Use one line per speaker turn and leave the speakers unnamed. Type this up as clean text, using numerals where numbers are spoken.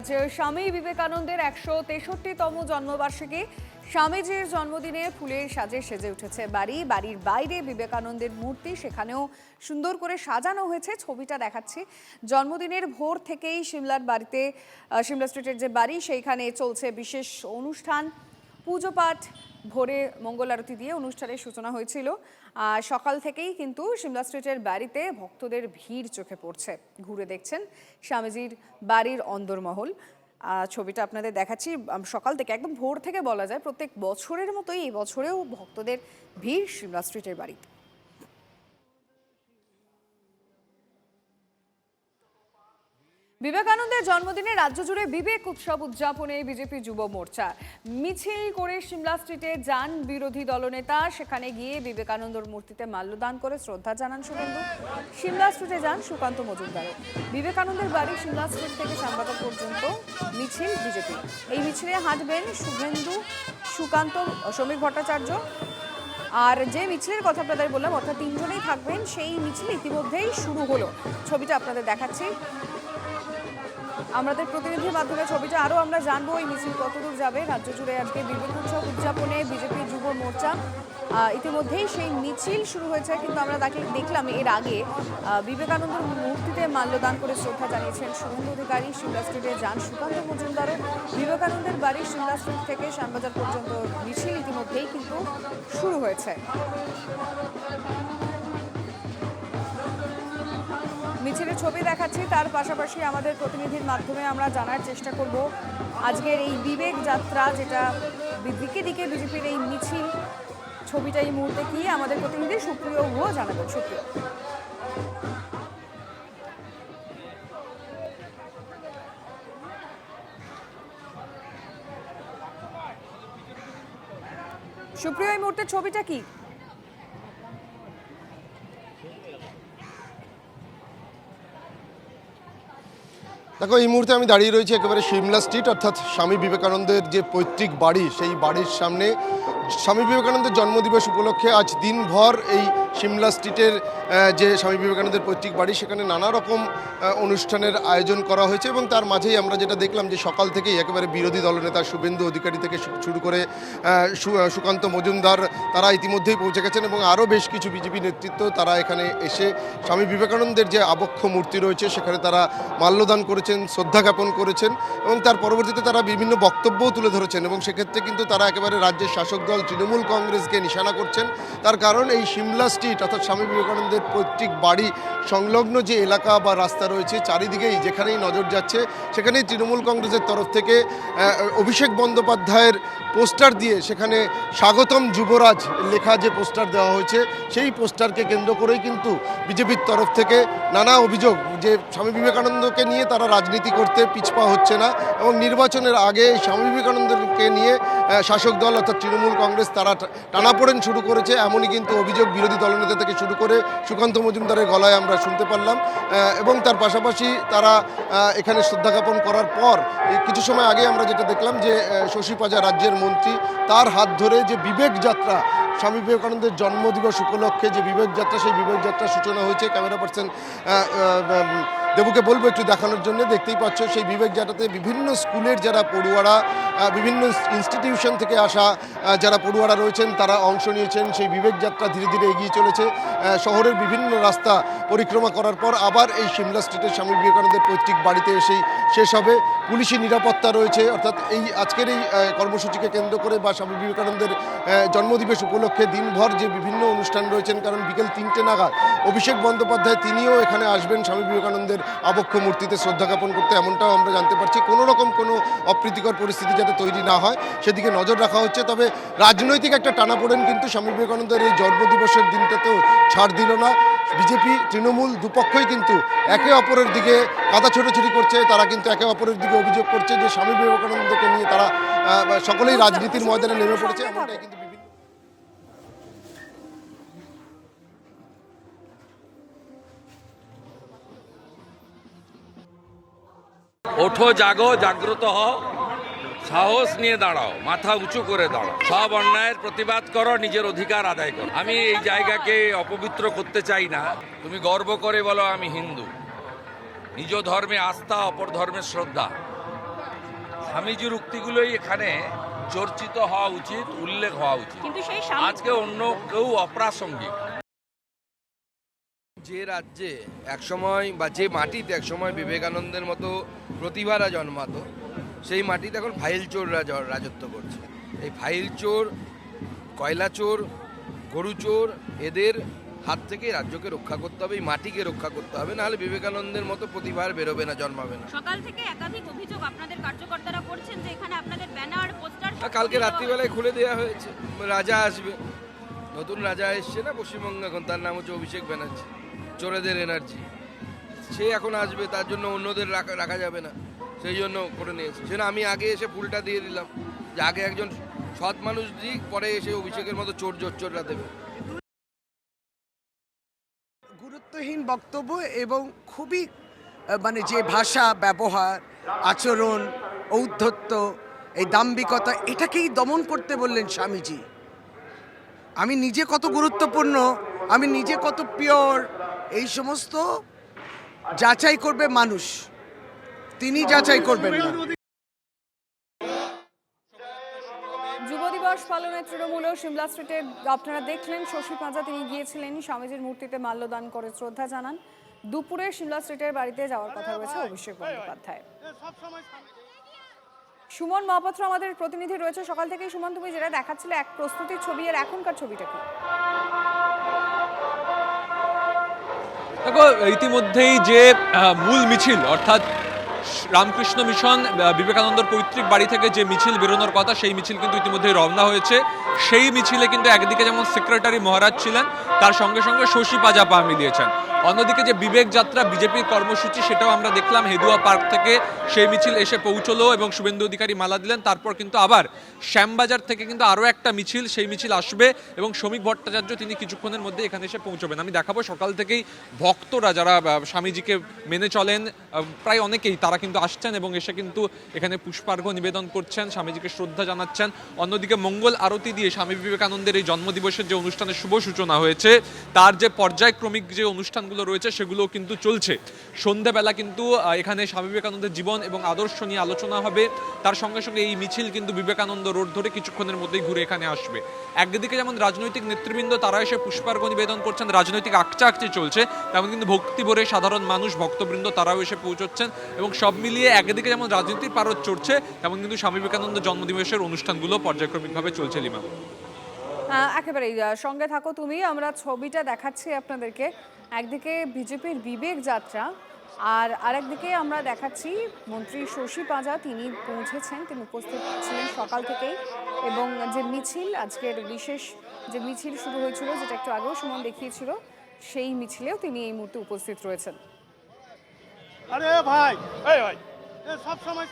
আজ স্বামী বিবেকানন্দের ১৬৩তম জন্মবার্ষিকী। স্বামীজির জন্মদিনে ফুলের সাজে সেজে উঠেছে বাড়ির বাইরে বিবেকানন্দের মূর্তি, সেখানেও সুন্দর করে সাজানো হয়েছে। ছবিটা দেখাচ্ছি। জন্মদিনের ভোর থেকেই সিমলার বাড়িতে, সিমলা স্ট্রিটের যে বাড়ি, সেইখানে চলছে বিশেষ অনুষ্ঠান, পুজো পাঠ। ভোরে মঙ্গল আরতি দিয়ে অনুষ্ঠানের সূচনা হয়েছিল। সকাল থেকেই কিন্তু সিমলা স্ট্রিটের বাড়িতে ভক্তদের ভিড় চোখে পড়ছে। ঘুরে দেখছেন স্বামীজির বাড়ির অন্দরমহল। ছবিটা আপনাদের দেখাচ্ছি। সকাল থেকে, একদম ভোর থেকে বলা যায়, প্রত্যেক বছরের মতোই এই বছরেও ভক্তদের ভিড় সিমলা স্ট্রিটের বাড়িতে। বিবেকানন্দের জন্মদিনে রাজ্য জুড়ে বিবেক উৎসব উদযাপনে বিজেপি যুব মোর্চা মিছিল করে সিমলা স্ট্রিটে যান বিরোধী দলনেতা। সেখানে গিয়ে বিবেকানন্দর মূর্তিতে মাল্যদান করে শ্রদ্ধা জানান শুভেন্দু। সিমলা স্ট্রিটে যান সুকান্ত মজুমদারও। বিবেকানন্দের বাড়ি সিমলা স্ট্রিট থেকে শ্যামবাজার পর্যন্ত মিছিল বিজেপি। এই মিছিলে হাঁটবেন শুভেন্দু, সুকান্ত, সমীর ভট্টাচার্য। আর যে মিছিলের কথা আপনাদের বললাম, অর্থাৎ তিনজনেই থাকবেন, সেই মিছিল ইতিমধ্যেই শুরু হলো। ছবিটা আপনাদের দেখাচ্ছি। আমাদের প্রতিনিধির মাধ্যমে ছবিটা আরও আমরা জানবো এই মিছিল কতদূর যাবে। রাজ্য জুড়ে আজকে বিবেক উৎসব উদযাপনে বিজেপি যুব মোর্চা ইতিমধ্যেই সেই মিছিল শুরু হয়েছে। কিন্তু আমরা তাকে দেখলাম এর আগে বিবেকানন্দের মূর্তিতে মাল্যদান করে শ্রদ্ধা জানিয়েছেন শুভেন্দু অধিকারী। সিমলা স্ট্রিটে যান সুকান্ত মজুমদারও। বিবেকানন্দের বাড়ি সিমলা স্ট্রিট থেকে শ্যামবাজার পর্যন্ত মিছিল ইতিমধ্যেই কিন্তু শুরু হয়েছে। মিছিলের ছবি দেখাচ্ছি, তার পাশাপাশি আমাদের প্রতিনিধির মাধ্যমে আমরা জানার চেষ্টা করব আজকের এই বিবেক যাত্রা, যেটা দিকে দিকে বিজেপির এই মিছিল, ছবিটা এই মুহূর্তে কি আমাদের প্রতিনিধি সুপ্রিয় গুহ জানাবেন। সুপ্রিয়, এই মুহূর্তে ছবিটা কি?
দেখো, এই মুহূর্তে আমি দাঁড়িয়ে রয়েছি একেবারে সিমলা স্ট্রিট, অর্থাৎ স্বামী বিবেকানন্দের যে পৈতৃক বাড়ি, সেই বাড়ির সামনে। স্বামী বিবেকানন্দের জন্মদিবস উপলক্ষে আজ দিনভর এই সিমলা স্ট্রিটের যে স্বামী বিবেকানন্দের পৈতৃক বাড়ি, সেখানে নানা রকম অনুষ্ঠানের আয়োজন করা হয়েছে। এবং তার মাঝেই আমরা যেটা দেখলাম যে সকাল থেকেই একেবারে বিরোধী দলনেতা শুভেন্দু অধিকারী থেকে শুরু করে সুকান্ত মজুমদার, তারা ইতিমধ্যেই পৌঁছে গেছেন। এবং আরও বেশ কিছু বিজেপি নেতৃত্ব তারা এখানে এসে স্বামী বিবেকানন্দের যে আবক্ষ মূর্তি রয়েছে সেখানে তারা মাল্যদান করেছেন, শ্রদ্ধা জ্ঞাপন করেছেন। এবং তার পরবর্তীতে তারা বিভিন্ন বক্তব্যও তুলে ধরেছেন। এবং সেক্ষেত্রে কিন্তু তারা একেবারে রাজ্যের শাসক দল তৃণমূল কংগ্রেসকে নিশানা করছেন। তার কারণ এই সিমলা স্ট্রিট অর্থাৎ স্বামী বিবেকানন্দের পৈতৃক বাড়ি সংলগ্ন যে এলাকা বা রাস্তা রয়েছে, চারিদিকেই যেখানেই নজর যাচ্ছে সেখানেই তৃণমূল কংগ্রেসের তরফ থেকে অভিষেক বন্দ্যোপাধ্যায়ের পোস্টার দিয়ে সেখানে স্বাগতম যুবরাজ লেখা যে পোস্টার দেওয়া হয়েছে, সেই পোস্টারকে কেন্দ্র করেই কিন্তু বিজেপির তরফ থেকে নানা অভিযোগ যে স্বামী বিবেকানন্দকে নিয়ে তারা রাজনীতি করতে পিছপা হচ্ছে না। এবং নির্বাচনের আগে স্বামী বিবেকানন্দকে নিয়ে শাসক দল অর্থাৎ তৃণমূল কংগ্রেস তারা টানাপোড়েন শুরু করেছে, এমনই কিন্তু অভিযোগ বিরোধী দলনেতা থেকে শুরু করে সুকান্ত মজুমদারের গলায় আমরা শুনতে পারলাম। এবং তার পাশাপাশি তারা এখানে শ্রদ্ধা জ্ঞাপন করার পর কিছু সময় আগে আমরা যেটা দেখলাম যে শশী পাজা রাজ্যের মন্ত্রী, তার হাত ধরে যে বিবেক যাত্রা, স্বামী বিবেকানন্দের জন্মদিবস উপলক্ষে যে বিবেক যাত্রা, সেই বিবেক যাত্রার সূচনা হয়েছে। ক্যামেরা পার্সন দেবুকে বলবো একটু দেখানোর জন্য। দেখতেই পাচ্ছ সেই বিবেক যাত্রাতে বিভিন্ন স্কুলের যারা পড়ুয়ারা, বিভিন্ন ইনস্টিটিউশন থেকে আসা যারা পড়ুয়ারা রয়েছেন তারা অংশ নিয়েছেন। সেই বিবেক যাত্রা ধীরে ধীরে এগিয়ে চলেছে। শহরের বিভিন্ন রাস্তা পরিক্রমা করার পর আবার এই সিমলা স্ট্রিটের স্বামী বিবেকানন্দের পৈতৃক বাড়িতে এসেই শেষ হবে। পুলিশি নিরাপত্তা রয়েছে, অর্থাৎ এই আজকের এই কর্মসূচিকে কেন্দ্র করে বা স্বামী বিবেকানন্দের জন্মদিবস উপলক্ষে দিনভর যে বিভিন্ন অনুষ্ঠান রয়েছেন, কারণ বিকেল 3টে নাগাদ অভিষেক বন্দ্যোপাধ্যায় তিনিও এখানে আসবেন স্বামী বিবেকানন্দের আবক্ষ মূর্তিতে শ্রদ্ধা জ্ঞাপন করতে, এমনটাও আমরা জানতে পারছি। কোনো রকম কোনো অপ্রীতিকর পরিস্থিতি যাতে তৈরি না হয় সেদিকে নজর রাখা হচ্ছে। তবে রাজনৈতিক একটা টানাপোড়েন কিন্তু স্বামী বিবেকানন্দের এই জন্মদিবসের দিনটাতেও ছাড় দিল না। বিজেপি তৃণমূল দুপক্ষই কিন্তু একে অপরের দিকে কাদা ছোটাছুটি করছে। তারা কিন্তু একে অপরের দিকে অভিযোগ করছে যে স্বামী বিবেকানন্দকে নিয়ে তারা সকলেই রাজনীতির ময়দানে নেমে পড়েছে। এমনটাই কিন্তু
ওঠো, জাগো, জাগ্রত হও, সাহস নিয়ে দাঁড়াও, মাথা উঁচু করে দাঁড়াও, সব অন্যায়ের প্রতিবাদ করো, নিজের অধিকার আদায় করো। আমি এই জায়গাকে অপবিত্র করতে চাই না। তুমি গর্ব করে বলো আমি হিন্দু, নিজ ধর্মে আস্থা, অপর ধর্মে শ্রদ্ধা, স্বামীজির উক্তিগুলোই এখানে চর্চিত হওয়া উচিত, উল্লেখ হওয়া উচিত।
কিন্তু সেই
আজকে অন্য কেউ অপ্রাসঙ্গিক।
যে রাজ্যে একসময় বা যে মাটিতে একসময় বিবেকানন্দের মতো প্রতিভারা জন্মাতো, সেই মাটিতে এখন ফাইল চোররা রাজত্ব করছে। এই ফাইল চোর, কয়লা চোর, গরু চোর, এদের হাত থেকে রাজ্যকে রক্ষা করতে হবে, এই মাটিকে রক্ষা করতে হবে, নাহলে বিবেকানন্দের মতো প্রতিভা আর বেরোবে না, জন্মাবে না।
সকাল থেকে একাধিক অভিযোগ আপনাদের কার্যকর্তারা করছেন যে এখানে আপনাদের ব্যানার, পোস্টার
কালকে রাত্রিবেলায় খুলে দেওয়া হয়েছে, রাজা আসবে, নতুন রাজা এসছে না পশ্চিমবঙ্গে, এখন তার নাম হচ্ছে অভিষেক ব্যানার্জি, চোরেদের এনার্জি। সে এখন আসবে, তার জন্য অন্যদের রাখা যাবে না, সেই জন্য করে নিয়েছে। সেটা আমি আগে এসে ফুলটা দিয়ে দিলাম, যে আগে একজন সৎ মানুষ দিক, পরে এসে অভিষেকের মতো চোররা দেবে।
গুরুত্বহীন বক্তব্য এবং খুবই মানে যে ভাষা ব্যবহার, আচরণ, ঔদ্ধত্য, এই দাম্ভিকতা, এটাকেই দমন করতে বললেন স্বামীজি। আমি নিজে কত গুরুত্বপূর্ণ, আমি নিজে কত পিওর, এই সমস্ত যাচাই করবে মানুষ, তিনি যাচাই করবেন না।
যুব দিবস পালনের তৃণমূলেও সিমলা স্ট্রিটে আপনারা দেখলেন শশী পাঁজা, তিনি গিয়েছিলেন স্বামীজির মূর্তিতে মাল্যদান করে শ্রদ্ধা জানান। দুপুরে সিমলা স্ট্রিটের বাড়িতে যাওয়ার কথা রয়েছে অভিষেক বন্দ্যোপাধ্যায়। সুমন মহাপাত্র আমাদের প্রতিনিধি রয়েছে সকাল থেকেই। সুমন, তুমি যেটা দেখাচ্ছিলে এক প্রস্তুতির ছবি, আর এখনকার ছবিটা কি?
দেখো, ইতিমধ্যেই যে মূল মিছিল অর্থাৎ রামকৃষ্ণ মিশন বিবেকানন্দর পৈতৃক বাড়ি থেকে যে মিছিল বেরোনোর কথা, সেই মিছিল কিন্তু ইতিমধ্যেই রওনা হয়েছে। সেই মিছিলে কিন্তু একদিকে যেমন সেক্রেটারি মহারাজ ছিলেন, তার সঙ্গে সঙ্গে শশী পাঁজা পা মিলিয়েছেন। অন্যদিকে যে বিবেক যাত্রা বিজেপির কর্মসূচি, সেটাও আমরা দেখলাম হেদুয়া পার্ক থেকে সেই মিছিল এসে পৌঁছলো এবং শুভেন্দু অধিকারী মালা দিলেন। তারপর কিন্তু আবার শ্যামবাজার থেকে কিন্তু আরও একটা মিছিল, সেই মিছিল আসবে এবং শ্রমিক ভট্টাচার্য তিনি কিছুক্ষণের মধ্যে এখানে এসে পৌঁছবেন। আমি দেখাবো সকাল থেকেই ভক্তরা যারা স্বামীজিকে মেনে চলেন, প্রায় অনেকেই তারা কিন্তু আসছেন এবং এসে কিন্তু এখানে পুষ্পার্ঘ্য নিবেদন করছেন, স্বামীজিকে শ্রদ্ধা জানাচ্ছেন। অন্যদিকে মঙ্গল আরতি দিয়ে স্বামী বিবেকানন্দের এই জন্মদিবসের যে অনুষ্ঠানের শুভ সূচনা হয়েছে, তার যে পর্যায়ক্রমিক যে অনুষ্ঠানগুলো রয়েছে সেগুলো কিন্তু চলছে। সন্ধ্যাবেলা কিন্তু এখানে স্বামী বিবেকানন্দের জীবন এবং আদর্শ নিয়ে আলোচনা হবে। তার সঙ্গে সঙ্গে এই মিছিল কিন্তু বিবেকানন্দ রোড ধরে কিছুক্ষণের মধ্যেই ঘুরে এখানে আসবে। একদিকে যেমন রাজনৈতিক নেতৃবৃন্দ তারা এসে পুষ্পার্ঘ্য নিবেদন করছেন, রাজনৈতিক আকচাকচি চলছে, তেমন কিন্তু ভক্তি ভরে সাধারণ মানুষ, ভক্তবৃন্দ তারাও এসে পৌঁছচ্ছেন এবং সব মিলিয়ে একদিকে যেমন রাজনীতির পারদ চড়ছে, তেমন কিন্তু স্বামী বিবেকানন্দ জন্মদিবসের অনুষ্ঠানগুলো পর্যায়ক্রমিকভাবে চলছে। লিমা,
একেবারেই সঙ্গে থাকো তুমি। আমরা ছবিটা দেখাচ্ছি আপনাদেরকে, একদিকে বিজেপির বিবেক যাত্রা আর আরেকদিকে আমরা দেখাচ্ছি মন্ত্রী শশী পাঁজা, তিনি পৌঁছেছেন, তিনি উপস্থিত ছিলেন সকাল থেকেই। এবং যে মিছিল, আজকের বিশেষ যে মিছিল শুরু হয়েছিল, যেটা একটু আগেও সুমন দেখিয়েছিল, সেই মিছিলেও তিনি এই মুহূর্তে উপস্থিত রয়েছেন।
আরে ভাই, এই ভাই, সব সময়